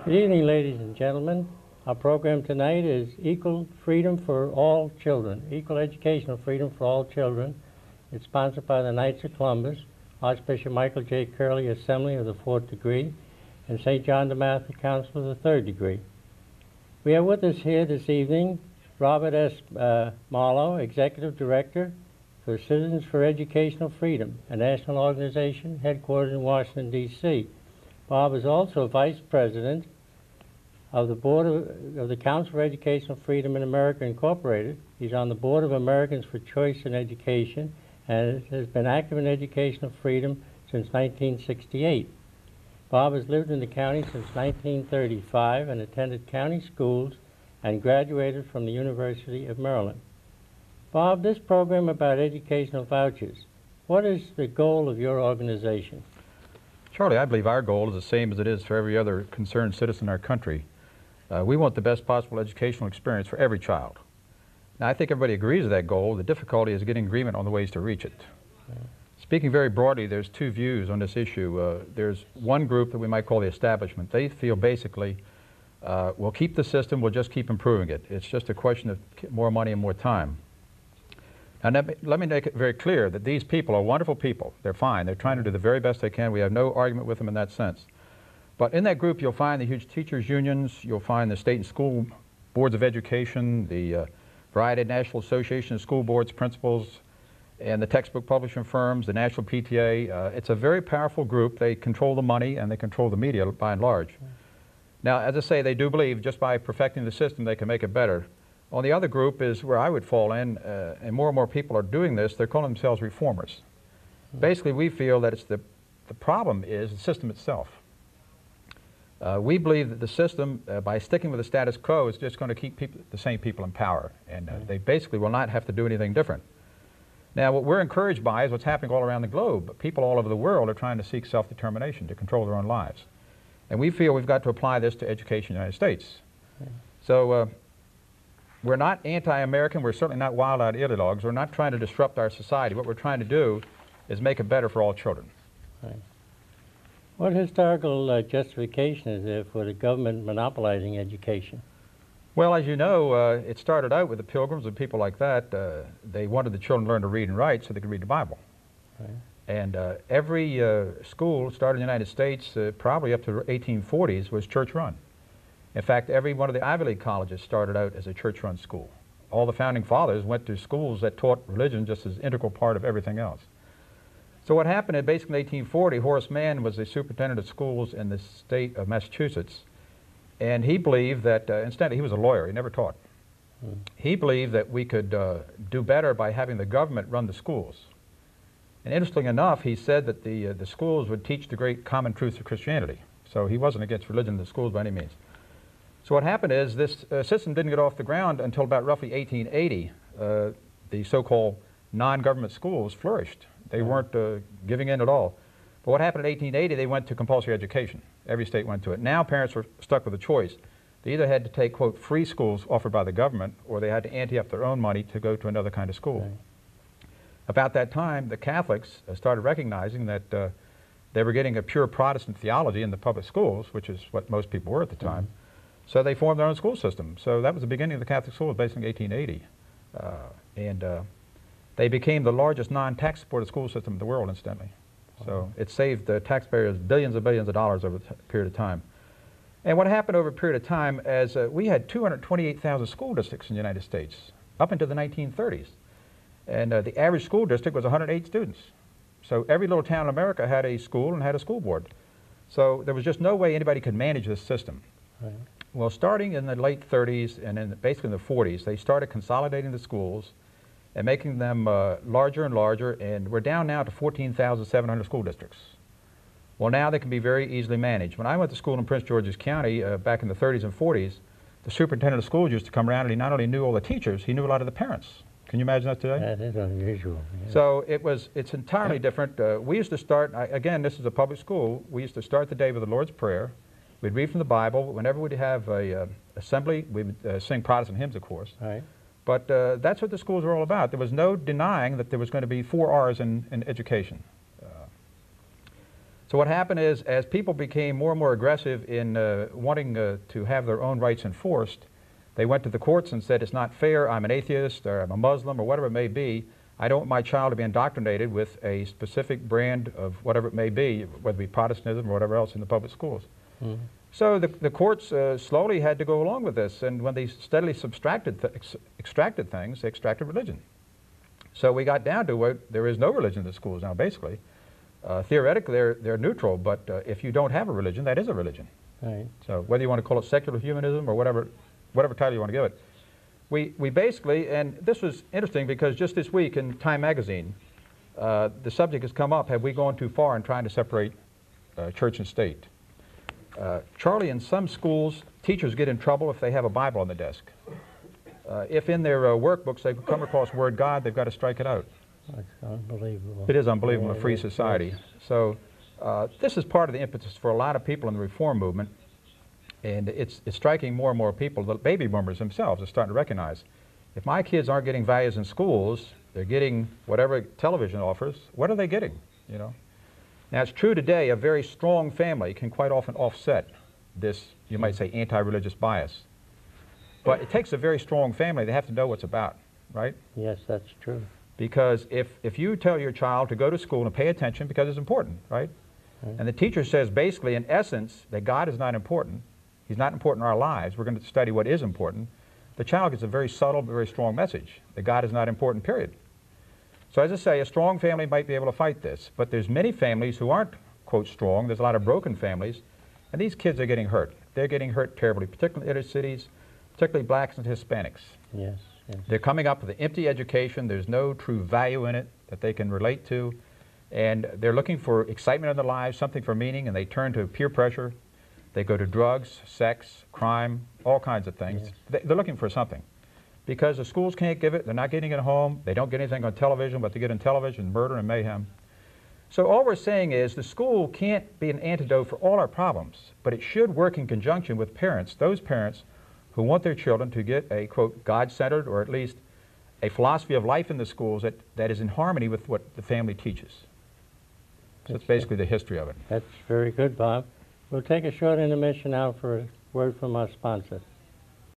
Good evening, ladies and gentlemen. Our program tonight is Equal Freedom for All Children, Equal Educational Freedom for All Children. It's sponsored by the Knights of Columbus, Archbishop Michael J. Curley Assembly of the 4th Degree, and St. John the Master Council of the 3rd Degree. We have with us here this evening Robert S. Marlowe, Executive Director for Citizens for Educational Freedom, a national organization headquartered in Washington, D.C. Bob is also Vice President of the Board of the Council for Educational Freedom in America, Incorporated. He's on the Board of Americans for Choice in Education and has been active in educational freedom since 1968. Bob has lived in the county since 1935 and attended county schools and graduated from the University of Maryland. Bob, this program about educational vouchers, what is the goal of your organization? Charlie, I believe our goal is the same as it is for every other concerned citizen in our country. We want the best possible educational experience for every child. Now, I think everybody agrees with that goal. The difficulty is getting agreement on the ways to reach it. Speaking very broadly, there's two views on this issue. There's one group that we might call the establishment. They feel basically, we'll keep the system, we'll just keep improving it. It's just a question of more money and more time. And let me make it very clear that these people are wonderful people. They're fine. They're trying to do the very best they can. We have no argument with them in that sense. But in that group, you'll find the huge teachers' unions. You'll find the state and school boards of education, the Variety National Association of School Boards Principals, and the textbook publishing firms, the National PTA. It's a very powerful group. They control the money and they control the media by and large. Now, as I say, they do believe just by perfecting the system, they can make it better. On the other group is where I would fall in, and more people are doing this. They're calling themselves reformers. Basically, we feel that it's the problem is the system itself. We believe that the system, by sticking with the status quo, is just going to keep the same people in power, and they basically will not have to do anything different. Now, what we're encouraged by is what's happening all around the globe. People all over the world are trying to seek self-determination, to control their own lives. And we feel we've got to apply this to education in the United States. So, we're not anti-American. We're certainly not wild-eyed ideologues. We're not trying to disrupt our society. What we're trying to do is make it better for all children. Right. What historical justification is there for the government monopolizing education? Well, as you know, it started out with the Pilgrims and people like that. They wanted the children to learn to read and write so they could read the Bible. Right. And every school started in the United States, probably up to the 1840s, was church-run. In fact, every one of the Ivy League colleges started out as a church-run school. All the founding fathers went to schools that taught religion just as an integral part of everything else. So what happened in basically 1840, Horace Mann was the superintendent of schools in the state of Massachusetts, and he believed that, instead he was a lawyer, he never taught. He believed that we could do better by having the government run the schools. And interestingly enough, he said that the schools would teach the great common truths of Christianity. So he wasn't against religion in the schools by any means. So what happened is this system didn't get off the ground until about roughly 1880. The so-called non-government schools flourished. They weren't giving in at all. But what happened in 1880, they went to compulsory education. Every state went to it. Now parents were stuck with a choice. They either had to take, quote, free schools offered by the government, or they had to ante up their own money to go to another kind of school. Right. About that time, the Catholics started recognizing that they were getting a pure Protestant theology in the public schools, which is what most people were at the time. So they formed their own school system. So that was the beginning of the Catholic schools, basically in 1880. They became the largest non-tax supported school system in the world, incidentally. So it saved the taxpayers billions and billions of dollars over a period of time. And what happened over a period of time as we had 228,000 school districts in the United States up into the 1930s. And the average school district was 108 students. So every little town in America had a school and had a school board. So there was just no way anybody could manage this system. Right. Well, starting in the late 30s and basically in the 40s, they started consolidating the schools and making them larger and larger, and we're down now to 14,700 school districts. Well, now they can be very easily managed. When I went to school in Prince George's County back in the 30s and 40s, the superintendent of schools used to come around and he not only knew all the teachers, he knew a lot of the parents. Can you imagine that today? That is unusual. Yeah. So it's entirely different. We used to start, again, this is a public school, we used to start the day with the Lord's Prayer. We'd read from the Bible. Whenever we'd have a assembly, we would sing Protestant hymns, of course. Right. But that's what the schools were all about. There was no denying that there was going to be 4 R's in education. So what happened is, as people became more and more aggressive in wanting to have their own rights enforced, they went to the courts and said, it's not fair, I'm an atheist, or I'm a Muslim, or whatever it may be. I don't want my child to be indoctrinated with a specific brand of whatever it may be, whether it be Protestantism or whatever else in the public schools. Mm-hmm. So the courts slowly had to go along with this, and when they steadily extracted things, they extracted religion. So we got down to where there is no religion in the schools now, basically. Theoretically, they're neutral, but if you don't have a religion, that is a religion. Right. So whether you want to call it secular humanism or whatever title you want to give it, we basically, and this was interesting because just this week in Time magazine, the subject has come up, have we gone too far in trying to separate church and state? Charlie, in some schools, teachers get in trouble if they have a Bible on the desk. If in their workbooks they come across the word God, they've got to strike it out. That's unbelievable. It is unbelievable in a free Yes, society. yes. So this is part of the impetus for a lot of people in the reform movement, and it's striking more and more people. The baby boomers themselves are starting to recognize, if my kids aren't getting values in schools, they're getting whatever television offers, what are they getting, you know? Now, it's true today, a very strong family can quite often offset this, you might say, anti-religious bias. But it takes a very strong family. They have to know what's about, right? Yes, that's true. Because if you tell your child to go to school and pay attention because it's important, right? Right. And the teacher says basically, in essence, that God is not important. He's not important in our lives. We're going to study what is important. The child gets a very subtle, very strong message that God is not important, period. So as I say, a strong family might be able to fight this, but there's many families who aren't, quote, strong. There's a lot of broken families, and these kids are getting hurt. They're getting hurt terribly, particularly in inner cities, particularly blacks and Hispanics. Yes, yes. They're coming up with an empty education. There's no true value in it that they can relate to, and they're looking for excitement in their lives, something for meaning, and they turn to peer pressure. They go to drugs, sex, crime, all kinds of things. Yes. They're looking for something. Because the schools can't give it, they're not getting it at home, they don't get anything on television, but they get on television murder and mayhem. So all we're saying is the school can't be an antidote for all our problems, but it should work in conjunction with parents, those parents who want their children to get a, quote, God-centered, or at least a philosophy of life in the schools that is in harmony with what the family teaches. So that's basically the history of it. That's very good, Bob. We'll take a short intermission now for a word from our sponsor.